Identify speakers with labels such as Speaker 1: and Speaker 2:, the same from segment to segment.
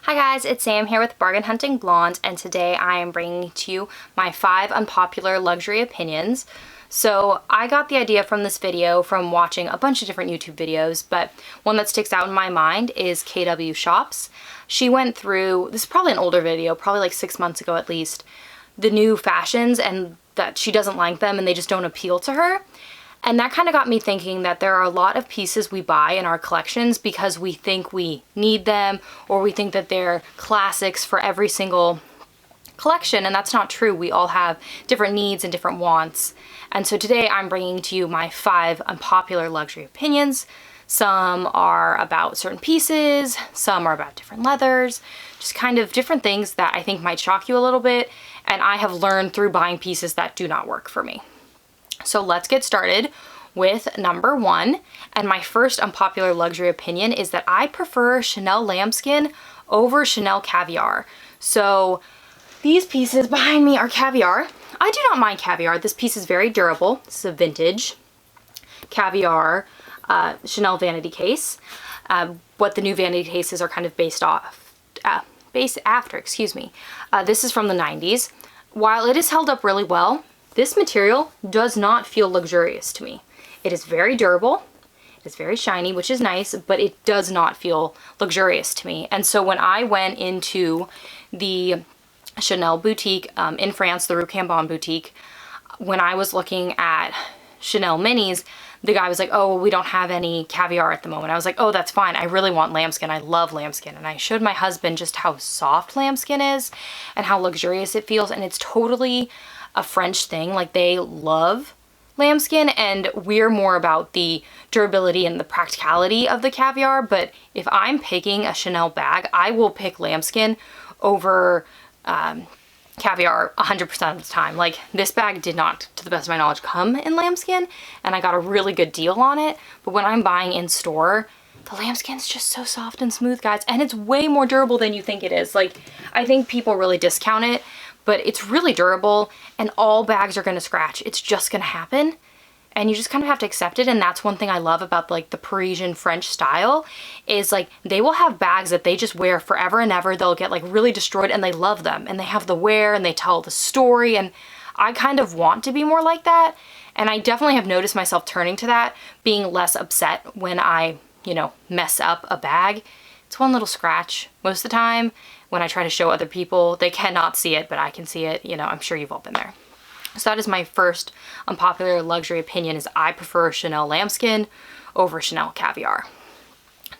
Speaker 1: Hi guys, it's Sam here with Bargain.hunting.blonde, and today I am bringing to you my 5 unpopular luxury opinions. So I got the idea from this video from watching a bunch of different YouTube videos, but one that sticks out in my mind is KW Shops. She went through, this is probably an older video, probably like 6 months ago at least, the new fashions and that she doesn't like them and they just don't appeal to her. And that kind of got me thinking that there are a lot of pieces we buy in our collections because we think we need them or we think that they're classics for every single collection, and that's not true. We all have different needs and different wants. And so today I'm bringing to you my 5 unpopular luxury opinions. Some are about certain pieces, some are about different leathers, just kind of different things that I think might shock you a little bit, and I have learned through buying pieces that do not work for me. So let's get started with number 1. And my first unpopular luxury opinion is that I prefer Chanel Lambskin over Chanel Caviar. So these pieces behind me are Caviar. I do not mind Caviar. This piece is very durable. This is a vintage Caviar Chanel vanity case. What the new vanity cases are kind of based after, excuse me. This is from the 90s. While it is held up really well, this material does not feel luxurious to me. It is very durable, it's very shiny, which is nice, but it does not feel luxurious to me. And so when I went into the Chanel boutique in France, the Rue Cambon boutique, when I was looking at Chanel minis, the guy was like, oh, well, we don't have any Caviar at the moment. I was like, oh, that's fine. I really want lambskin. I love lambskin. And I showed my husband just how soft lambskin is and how luxurious it feels. And it's totally a French thing. Like, they love lambskin, and we're more about the durability and the practicality of the Caviar. But if I'm picking a Chanel bag, I will pick lambskin over Caviar 100% of the time. Like, this bag did not, to the best of my knowledge, come in lambskin, and I got a really good deal on it. But when I'm buying in store, the lambskin's just so soft and smooth, guys, and it's way more durable than you think it is. Like, I think people really discount it, but it's really durable, and all bags are gonna scratch. It's just gonna happen, and you just kind of have to accept it. And that's one thing I love about like the Parisian French style is like they will have bags that they just wear forever and ever. They'll get like really destroyed and they love them, and they have the wear and they tell the story, and I kind of want to be more like that. And I definitely have noticed myself turning to that, being less upset when I, you know, mess up a bag. It's one little scratch most of the time. When I try to show other people, they cannot see it, but I can see it. You know, I'm sure you've all been there. So that is my first unpopular luxury opinion, is I prefer Chanel Lambskin over Chanel Caviar.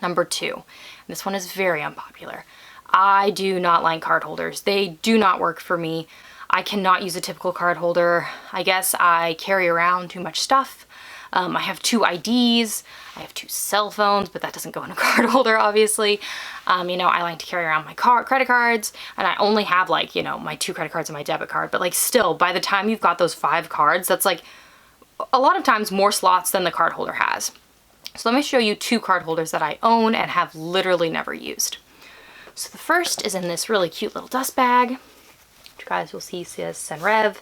Speaker 1: Number 2, this one is very unpopular. I do not like card holders. They do not work for me. I cannot use a typical card holder. I guess I carry around too much stuff. I have 2 IDs, I have 2 cell phones, but that doesn't go in a card holder, obviously. You know, I like to carry around my credit cards, and I only have like, you know, my 2 credit cards and my debit card, but like still, by the time you've got those 5 cards, that's like a lot of times more slots than the card holder has. So let me show you 2 card holders that I own and have literally never used. So the first is in this really cute little dust bag, which you guys will see says Senreve.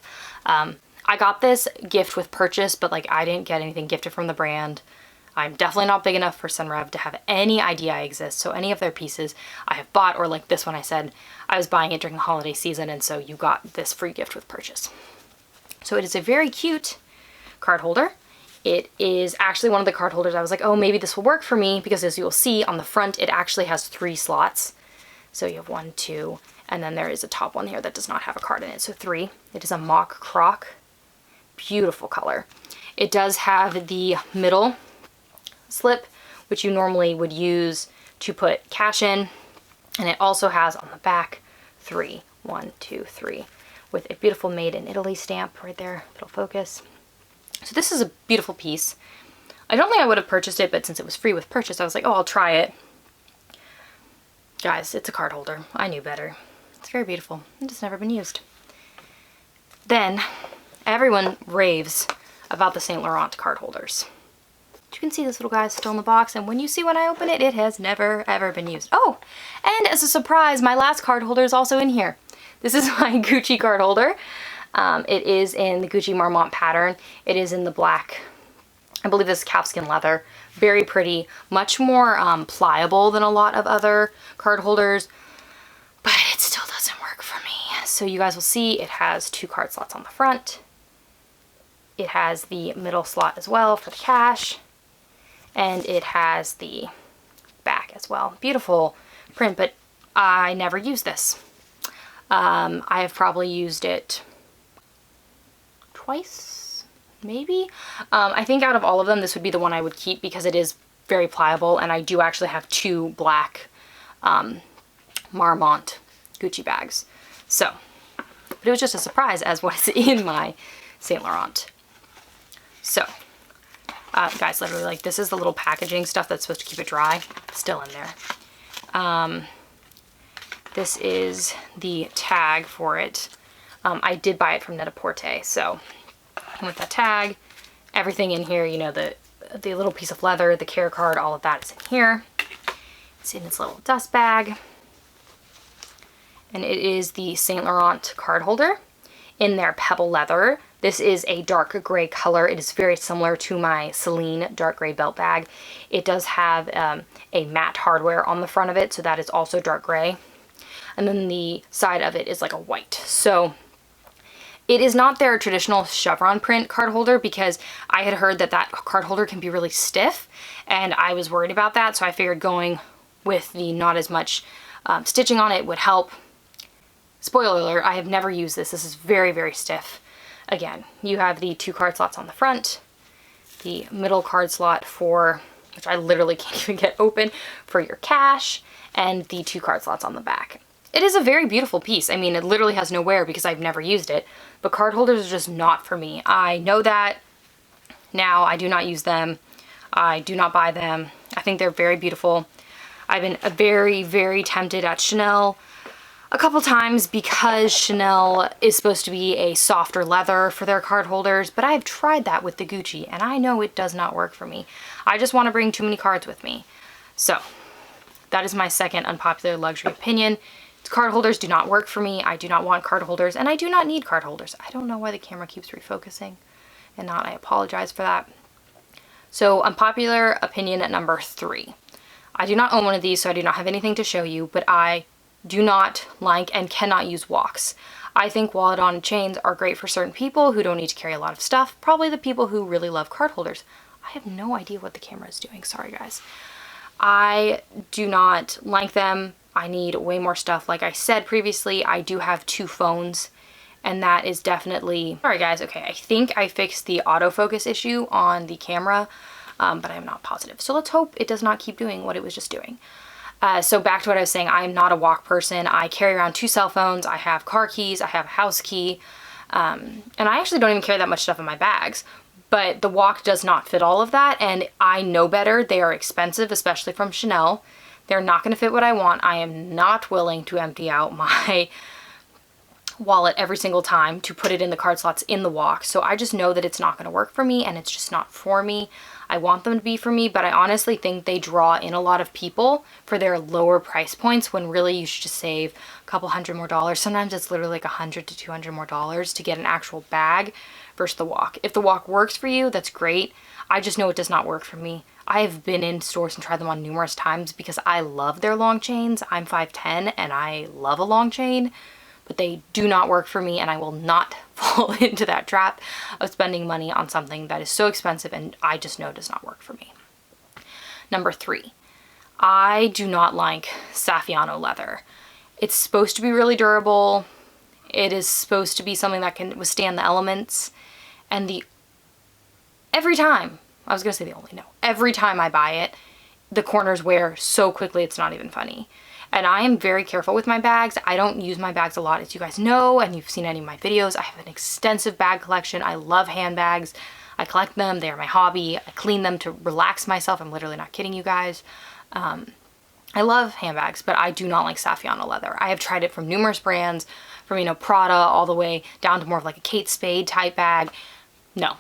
Speaker 1: I got this gift with purchase, but like I didn't get anything gifted from the brand. I'm definitely not big enough for Senreve to have any idea I exist, so any of their pieces I have bought, or like this one I said I was buying it during the holiday season, and so you got this free gift with purchase. So it is a very cute card holder. It is actually one of the card holders I was like, oh, maybe this will work for me, because as you will see on the front, it actually has 3 slots. So you have 1, 2, and then there is a top one here that does not have a card in it, so 3. It is a mock croc. Beautiful color. It does have the middle slip, which you normally would use to put cash in, and it also has on the back 3, 1, 2, 3, with a beautiful Made in Italy stamp right there. It'll focus. So this is a beautiful piece. I don't think I would have purchased it, but since it was free with purchase, I was like, oh, I'll try it. Guys, it's a card holder. I knew better. It's very beautiful. It's just never been used. Then everyone raves about the Saint Laurent card holders. You can see this little guy still in the box, and when you see when I open it, it has never ever been used. Oh, and as a surprise, my last card holder is also in here. This is my Gucci card holder. It is in the Gucci Marmont pattern. It is in the black, I believe this is calfskin leather. Very pretty, much more pliable than a lot of other card holders. So you guys will see it has 2 card slots on the front. It has the middle slot as well for the cash. And it has the back as well. Beautiful print, but I never use this. I have probably used it twice, maybe. I think out of all of them, this would be the one I would keep because it is very pliable, and I do actually have 2 black Marmont Gucci bags. So, but it was just a surprise as what's in my Saint Laurent. So, guys, literally, like, this is the little packaging stuff that's supposed to keep it dry. Still in there. This is the tag for it. I did buy it from Net-a-Porter, so with that tag, everything in here, you know, the little piece of leather, the care card, all of that is in here. It's in its little dust bag. And it is the Saint Laurent card holder in their pebble leather. This is a dark gray color. It is very similar to my Celine dark gray belt bag. It does have a matte hardware on the front of it, so that is also dark gray. And then the side of it is like a white. So it is not their traditional chevron print card holder because I had heard that that card holder can be really stiff, and I was worried about that, so I figured going with the not as much stitching on it would help. Spoiler alert, I have never used this. This is very, very stiff. Again, you have the 2 card slots on the front, the middle card slot for, which I literally can't even get open, for your cash, and the 2 card slots on the back. It is a very beautiful piece. I mean, it literally has no wear because I've never used it, but card holders are just not for me. I know that now. I do not use them. I do not buy them. I think they're very beautiful. I've been very, very tempted at Chanel a couple times because Chanel is supposed to be a softer leather for their card holders, but I've tried that with the Gucci and I know it does not work for me. I just want to bring too many cards with me. So that is my second unpopular luxury opinion. Card holders do not work for me. I do not want card holders, and I do not need card holders. I don't know why the camera keeps refocusing and not. I apologize for that. So unpopular opinion at number 3. I do not own one of these, so I do not have anything to show you, but I do not like and cannot use walks. I think wallet on chains are great for certain people who don't need to carry a lot of stuff, probably the people who really love card holders. I have no idea what the camera is doing. Sorry, guys. I do not like them. I need way more stuff. Like I said previously, I do have 2 phones, and that is definitely... Sorry, guys. Okay, I think I fixed the autofocus issue on the camera, but I'm not positive. So let's hope it does not keep doing what it was just doing. So back to what I was saying, I am not a walk person. I carry around 2 cell phones. I have car keys. I have a house key. And I actually don't even carry that much stuff in my bags. But the walk does not fit all of that, and I know better. They are expensive, especially from Chanel. They're not going to fit what I want. I am not willing to empty out my wallet every single time to put it in the card slots in the walk. So I just know that it's not going to work for me, and it's just not for me. I want them to be for me, but I honestly think they draw in a lot of people for their lower price points when really you should just save a couple $100 more. Sometimes it's literally like $100 to $200 more to get an actual bag versus the walk. If the walk works for you, that's great. I just know it does not work for me. I have been in stores and tried them on numerous times because I love their long chains. I'm 5'10" and I love a long chain, but they do not work for me, and I will not fall into that trap of spending money on something that is so expensive and I just know does not work for me. Number 3, I do not like saffiano leather. It's supposed to be really durable. It is supposed to be something that can withstand the elements, and every time I buy it, the corners wear so quickly it's not even funny. And I am very careful with my bags. I don't use my bags a lot, as you guys know, and you've seen any of my videos. I have an extensive bag collection. I love handbags. I collect them. They are my hobby. I clean them to relax myself. I'm literally not kidding you guys. I love handbags, but I do not like saffiano leather. I have tried it from numerous brands, from, you know, Prada all the way down to more of like a Kate Spade type bag. No.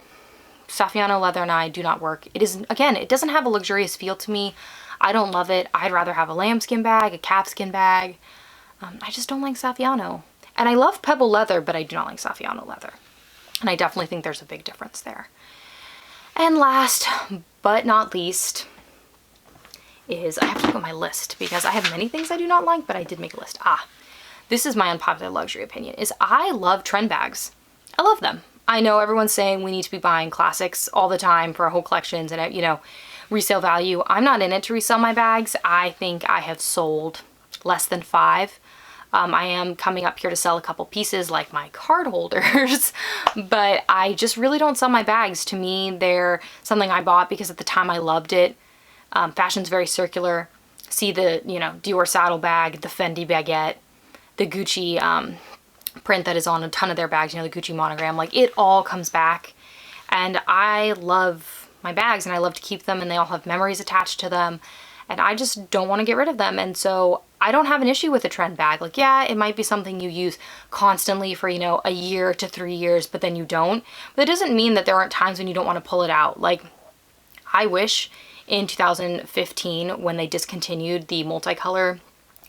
Speaker 1: Saffiano leather and I do not work. It is, again, it doesn't have a luxurious feel to me. I don't love it. I'd rather have a lambskin bag, a calfskin bag. I just don't like saffiano. And I love pebble leather, but I do not like saffiano leather. And I definitely think there's a big difference there. And last but not least is, I have to look at my list because I have many things I do not like, but I did make a list. this is my unpopular luxury opinion, is I love trend bags. I love them. I know everyone's saying we need to be buying classics all the time for our whole collections and, you know, resale value. I'm not in it to resell my bags. I think I have sold less than 5. I am coming up here to sell a couple pieces like my card holders, but I just really don't sell my bags. To me, they're something I bought because at the time I loved it. Fashion's very circular. See the, you know, Dior saddle bag, the Fendi baguette, the Gucci print that is on a ton of their bags, you know, the Gucci monogram, like it all comes back. And I love my bags and I love to keep them, and they all have memories attached to them. And I just don't want to get rid of them. And so I don't have an issue with a trend bag. Like, yeah, it might be something you use constantly for, you know, a year to 3 years, but then you don't. But it doesn't mean that there aren't times when you don't want to pull it out. Like, I wish in 2015, when they discontinued the multicolor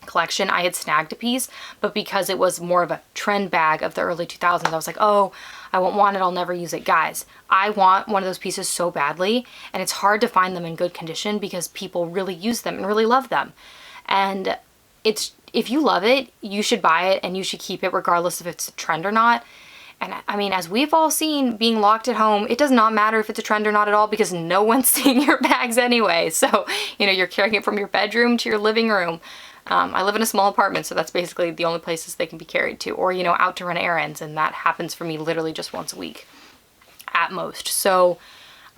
Speaker 1: collection, I had snagged a piece, but because it was more of a trend bag of the early 2000s, I was like, oh, I won't want it, I'll never use it. Guys, I want one of those pieces so badly, and it's hard to find them in good condition because people really use them and really love them. And if you love it, you should buy it and you should keep it regardless if it's a trend or not. And I mean, as we've all seen, being locked at home, it does not matter if it's a trend or not at all because no one's seeing your bags anyway. So, you know, you're carrying it from your bedroom to your living room. I live in a small apartment, so that's basically the only places they can be carried to, or, you know, out to run errands, and that happens for me literally just once a week at most. So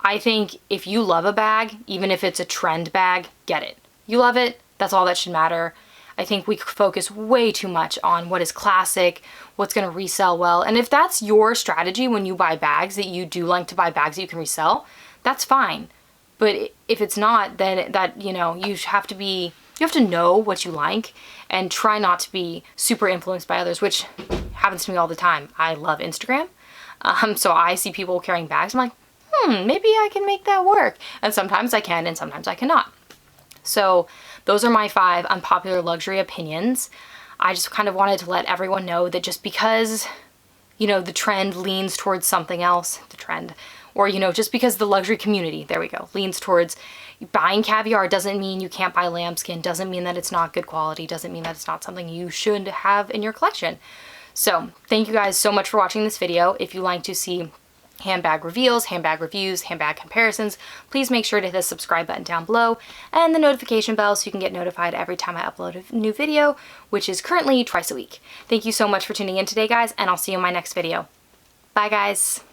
Speaker 1: I think if you love a bag, even if it's a trend bag, get it. You love it, that's all that should matter. I think we focus way too much on what is classic, what's going to resell well, and if that's your strategy when you buy bags, that you do like to buy bags that you can resell, that's fine. But if it's not, then that, you know, you have to know what you like and try not to be super influenced by others, which happens to me all the time. I love Instagram. So I see people carrying bags. I'm like, maybe I can make that work. And sometimes I can and sometimes I cannot. So those are my 5 unpopular luxury opinions. I just kind of wanted to let everyone know that just because, you know, the trend leans towards something else, or, you know, just because the luxury community, there we go, leans towards buying caviar doesn't mean you can't buy lambskin, doesn't mean that it's not good quality, doesn't mean that it's not something you should have in your collection. So thank you guys so much for watching this video. If you like to see handbag reveals, handbag reviews, handbag comparisons, please make sure to hit the subscribe button down below and the notification bell so you can get notified every time I upload a new video, which is currently twice a week. Thank you so much for tuning in today, guys, and I'll see you in my next video. Bye, guys.